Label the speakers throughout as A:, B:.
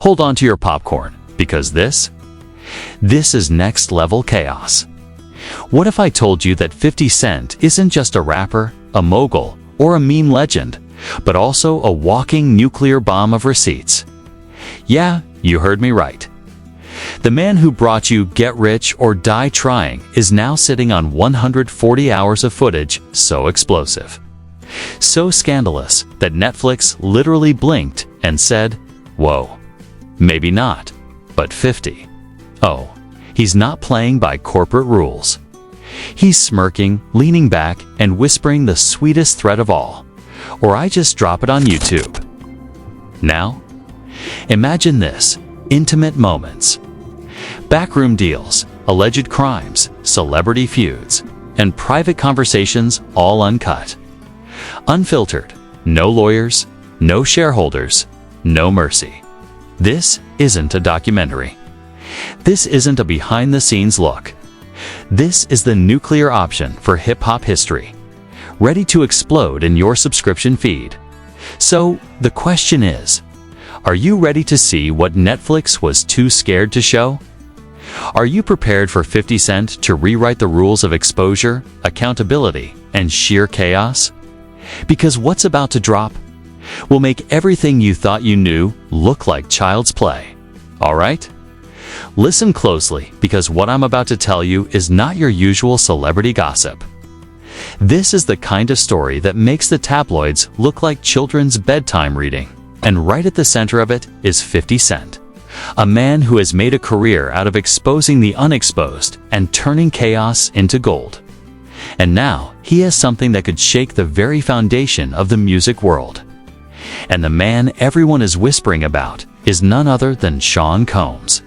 A: hold on to your popcorn, because this is next level chaos. What if I told you that 50 Cent isn't just a rapper, a mogul, or a meme legend, but also a walking nuclear bomb of receipts? Yeah, you heard me right. The man who brought you Get Rich or Die Trying is now sitting on 140 hours of footage so explosive, so scandalous that Netflix literally blinked and said, "Whoa, maybe not, but 50. Oh, he's not playing by corporate rules." He's smirking, leaning back, and whispering the sweetest threat of all, "Or I just drop it on YouTube." Now, imagine this: intimate moments, backroom deals, alleged crimes, celebrity feuds, and private conversations all uncut. Unfiltered, no lawyers, no shareholders, no mercy. This isn't a documentary. This isn't a behind-the-scenes look. This is the nuclear option for hip-hop history, ready to explode in your subscription feed. So, the question is, are you ready to see what Netflix was too scared to show? Are you prepared for 50 Cent to rewrite the rules of exposure, accountability, and sheer chaos? Because what's about to drop will make everything you thought you knew look like child's play. All right? Listen closely, because what I'm about to tell you is not your usual celebrity gossip. This is the kind of story that makes the tabloids look like children's bedtime reading. And right at the center of it is 50 Cent, a man who has made a career out of exposing the unexposed and turning chaos into gold. And now he has something that could shake the very foundation of the music world. And the man everyone is whispering about is none other than Sean Combs.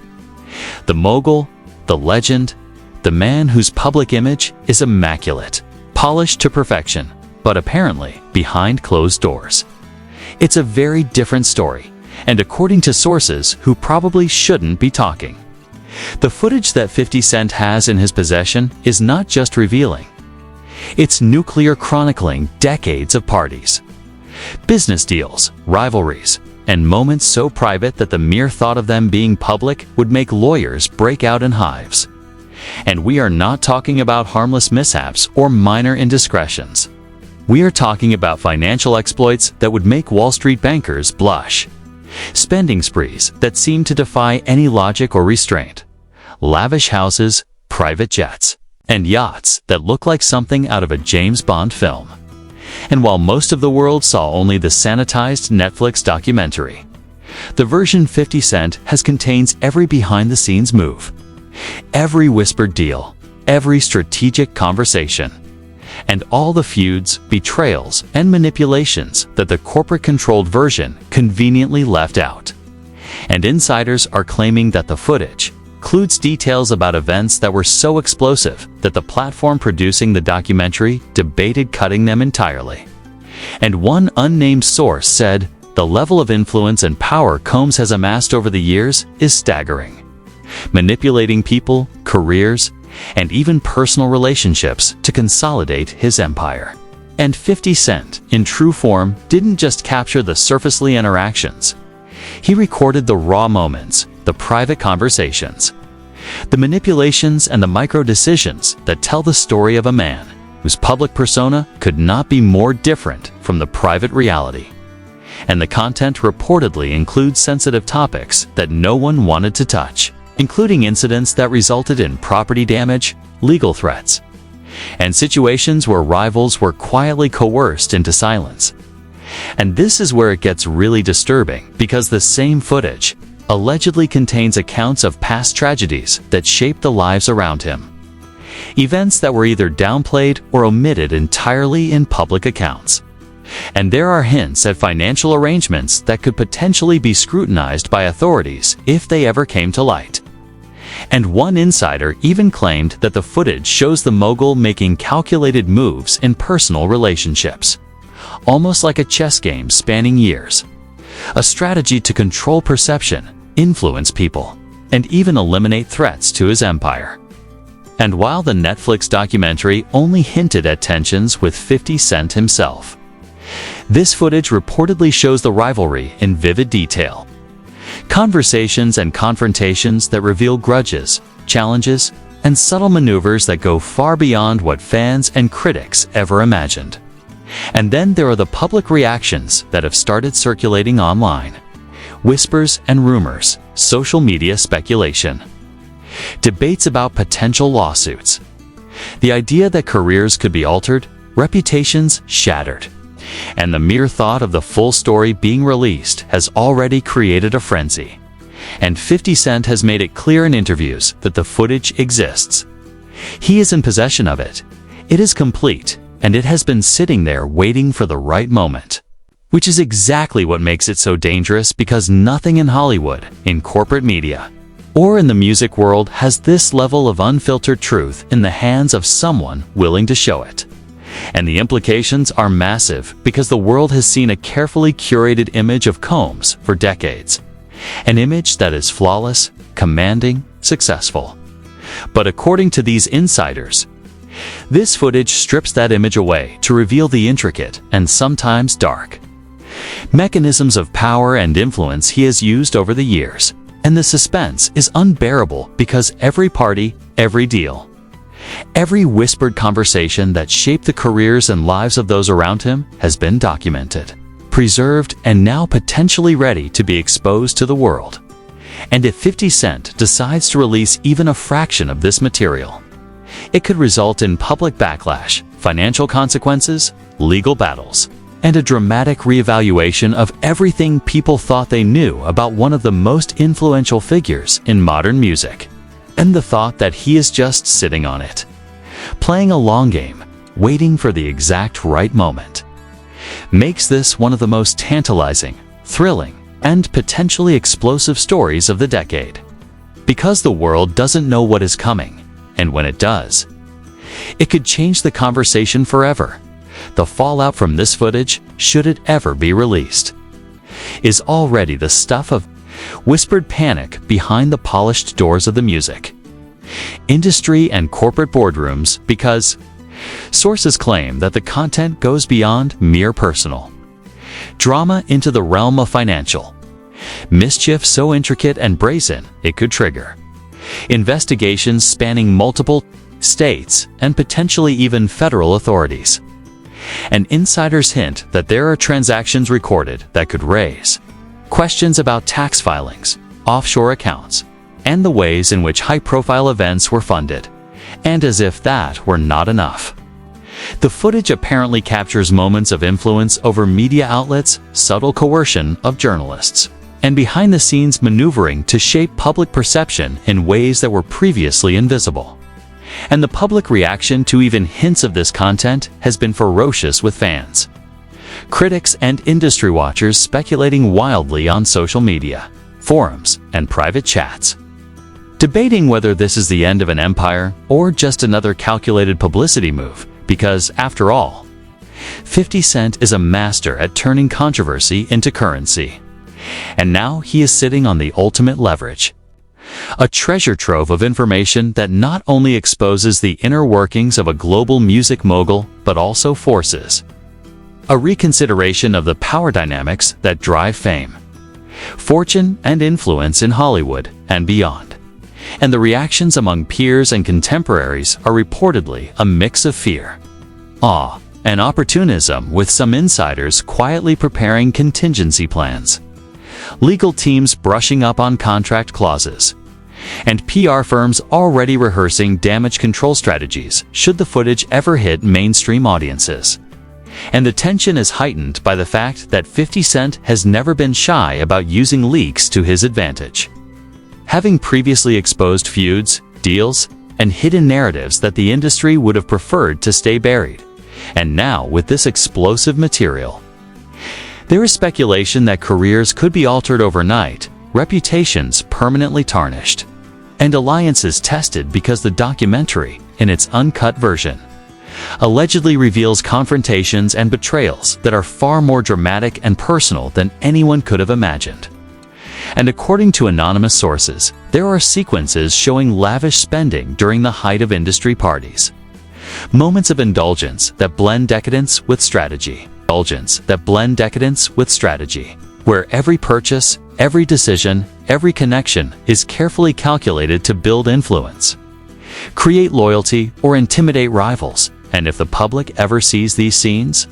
A: The mogul, the legend, the man whose public image is immaculate, polished to perfection, but apparently behind closed doors. It's a very different story, and according to sources who probably shouldn't be talking. The footage that 50 Cent has in his possession is not just revealing. It's nuclear chronicling decades of parties, business deals, rivalries, and moments so private that the mere thought of them being public would make lawyers break out in hives. And we are not talking about harmless mishaps or minor indiscretions. We are talking about financial exploits that would make Wall Street bankers blush, spending sprees that seem to defy any logic or restraint, lavish houses, private jets, and yachts that look like something out of a James Bond film. And while most of the world saw only the sanitized Netflix documentary, the version 50 Cent has contains every behind-the-scenes move, every whispered deal, every strategic conversation, and all the feuds, betrayals, and manipulations that the corporate-controlled version conveniently left out. And insiders are claiming that the footage includes details about events that were so explosive that the platform producing the documentary debated cutting them entirely. And one unnamed source said, "The level of influence and power Combs has amassed over the years is staggering, manipulating people, careers, and even personal relationships to consolidate his empire." And 50 Cent, in true form, didn't just capture the surfacely interactions. He recorded the raw moments, the private conversations, the manipulations, and the micro-decisions that tell the story of a man whose public persona could not be more different from the private reality. And the content reportedly includes sensitive topics that no one wanted to touch, including incidents that resulted in property damage, legal threats, and situations where rivals were quietly coerced into silence. And this is where it gets really disturbing, because the same footage allegedly contains accounts of past tragedies that shaped the lives around him. Events that were either downplayed or omitted entirely in public accounts. And there are hints at financial arrangements that could potentially be scrutinized by authorities if they ever came to light. And one insider even claimed that the footage shows the mogul making calculated moves in personal relationships, almost like a chess game spanning years. A strategy to control perception, influence people, and even eliminate threats to his empire. And while the Netflix documentary only hinted at tensions with 50 Cent himself, this footage reportedly shows the rivalry in vivid detail, Conversations and confrontations that reveal grudges, challenges, and subtle maneuvers that go far beyond what fans and critics ever imagined. And then there are the public reactions that have started circulating online. Whispers and rumors, social media speculation. Debates about potential lawsuits. The idea that careers could be altered, reputations shattered. And the mere thought of the full story being released has already created a frenzy. And 50 Cent has made it clear in interviews that the footage exists. He is in possession of it. It is complete, and it has been sitting there waiting for the right moment. Which is exactly what makes it so dangerous, because nothing in Hollywood, in corporate media, or in the music world has this level of unfiltered truth in the hands of someone willing to show it. And the implications are massive, because the world has seen a carefully curated image of Combs for decades. An image that is flawless, commanding, successful. But according to these insiders, this footage strips that image away to reveal the intricate and sometimes dark mechanisms of power and influence he has used over the years. And the suspense is unbearable, because every party, every deal, every whispered conversation that shaped the careers and lives of those around him has been documented, preserved, and now potentially ready to be exposed to the world. And if 50 Cent decides to release even a fraction of this material, it could result in public backlash, financial consequences, legal battles, and a dramatic reevaluation of everything people thought they knew about one of the most influential figures in modern music. And the thought that he is just sitting on it, playing a long game, waiting for the exact right moment, makes this one of the most tantalizing, thrilling, and potentially explosive stories of the decade. Because the world doesn't know what is coming, and when it does, it could change the conversation forever. The fallout from this footage, should it ever be released, is already the stuff of whispered panic behind the polished doors of the music industry and corporate boardrooms, because sources claim that the content goes beyond mere personal drama into the realm of financial mischief so intricate and brazen it could trigger investigations spanning multiple states and potentially even federal authorities. And insiders hint that there are transactions recorded that could raise questions about tax filings, offshore accounts, and the ways in which high-profile events were funded. And as if that were not enough, the footage apparently captures moments of influence over media outlets, subtle coercion of journalists, and behind-the-scenes maneuvering to shape public perception in ways that were previously invisible. And the public reaction to even hints of this content has been ferocious, with fans, critics, and industry watchers speculating wildly on social media, forums, and private chats, debating whether this is the end of an empire or just another calculated publicity move, because, after all, 50 Cent is a master at turning controversy into currency. And now he is sitting on the ultimate leverage. A treasure trove of information that not only exposes the inner workings of a global music mogul, but also forces a reconsideration of the power dynamics that drive fame, fortune, and influence in Hollywood and beyond. And the reactions among peers and contemporaries are reportedly a mix of fear, awe, and opportunism, with some insiders quietly preparing contingency plans, legal teams brushing up on contract clauses, and PR firms already rehearsing damage control strategies should the footage ever hit mainstream audiences. And the tension is heightened by the fact that 50 Cent has never been shy about using leaks to his advantage, having previously exposed feuds, deals, and hidden narratives that the industry would have preferred to stay buried. And now, with this explosive material, there is speculation that careers could be altered overnight, reputations permanently tarnished, and alliances tested, because the documentary, in its uncut version, allegedly reveals confrontations and betrayals that are far more dramatic and personal than anyone could have imagined. And according to anonymous sources, there are sequences showing lavish spending during the height of industry parties. Moments of indulgence that blend decadence with strategy. Where every purchase, every decision, every connection is carefully calculated to build influence, create loyalty, or intimidate rivals. And if the public ever sees these scenes,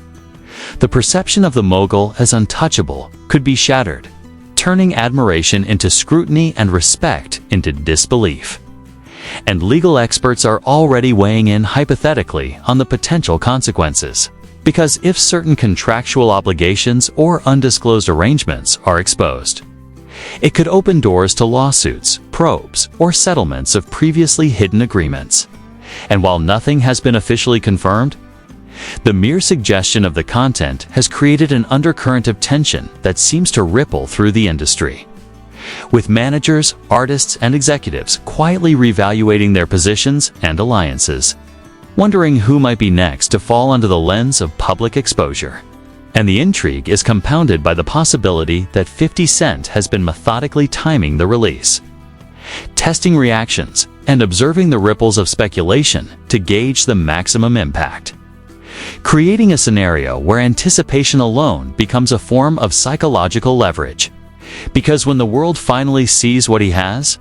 A: the perception of the mogul as untouchable could be shattered, turning admiration into scrutiny and respect into disbelief. And legal experts are already weighing in hypothetically on the potential consequences. Because if certain contractual obligations or undisclosed arrangements are exposed, it could open doors to lawsuits, probes, or settlements of previously hidden agreements. And while nothing has been officially confirmed, the mere suggestion of the content has created an undercurrent of tension that seems to ripple through the industry, with managers, artists, and executives quietly reevaluating their positions and alliances, wondering who might be next to fall under the lens of public exposure. And the intrigue is compounded by the possibility that 50 Cent has been methodically timing the release, testing reactions, and observing the ripples of speculation to gauge the maximum impact, creating a scenario where anticipation alone becomes a form of psychological leverage. Because when the world finally sees what he has,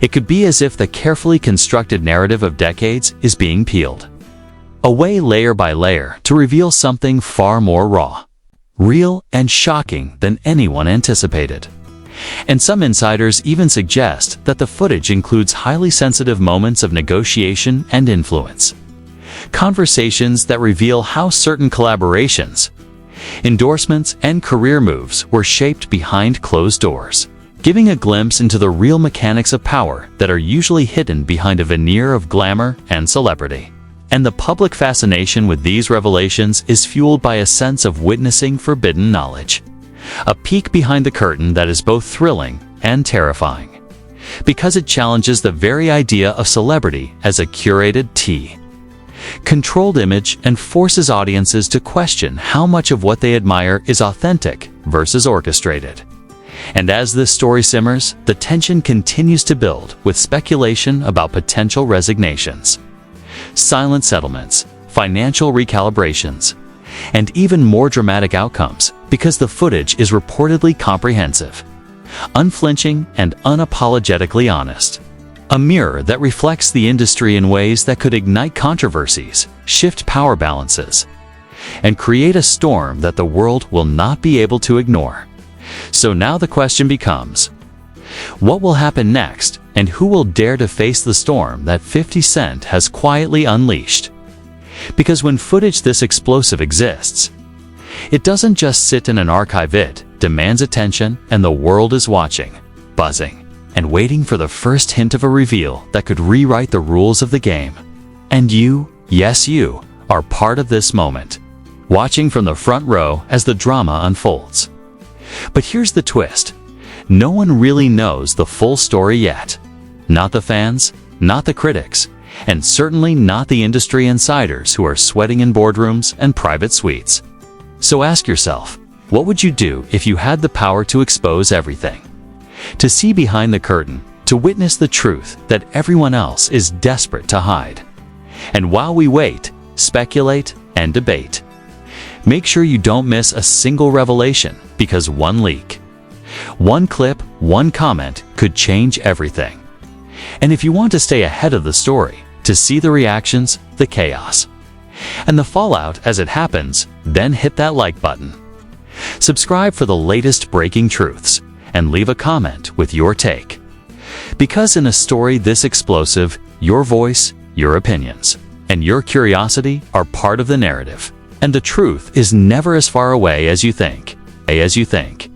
A: it could be as if the carefully constructed narrative of decades is being peeled away layer by layer to reveal something far more raw, real, and shocking than anyone anticipated. And some insiders even suggest that the footage includes highly sensitive moments of negotiation and influence, conversations that reveal how certain collaborations, endorsements, and career moves were shaped behind closed doors, giving a glimpse into the real mechanics of power that are usually hidden behind a veneer of glamour and celebrity. And the public fascination with these revelations is fueled by a sense of witnessing forbidden knowledge, a peek behind the curtain that is both thrilling and terrifying, because it challenges the very idea of celebrity as a curated controlled image and forces audiences to question how much of what they admire is authentic versus orchestrated. And as this story simmers, the tension continues to build with speculation about potential resignations, silent settlements, financial recalibrations, and even more dramatic outcomes because the footage is reportedly comprehensive, unflinching, and unapologetically honest. A mirror that reflects the industry in ways that could ignite controversies, shift power balances, and create a storm that the world will not be able to ignore. So now the question becomes, what will happen next, and who will dare to face the storm that 50 Cent has quietly unleashed? Because when footage this explosive exists, it doesn't just sit in an archive, it demands attention, and the world is watching, buzzing, and waiting for the first hint of a reveal that could rewrite the rules of the game. And you, yes you, are part of this moment, watching from the front row as the drama unfolds. But here's the twist. No one really knows the full story yet. Not the fans, not the critics, and certainly not the industry insiders who are sweating in boardrooms and private suites. So ask yourself, what would you do if you had the power to expose everything? To see behind the curtain, to witness the truth that everyone else is desperate to hide. And while we wait, speculate, and debate, make sure you don't miss a single revelation, because one leak, one clip, one comment could change everything. And if you want to stay ahead of the story, to see the reactions, the chaos, and the fallout as it happens, then hit that like button. Subscribe for the latest breaking truths, and leave a comment with your take. Because in a story this explosive, your voice, your opinions, and your curiosity are part of the narrative. And the truth is never as far away as you think.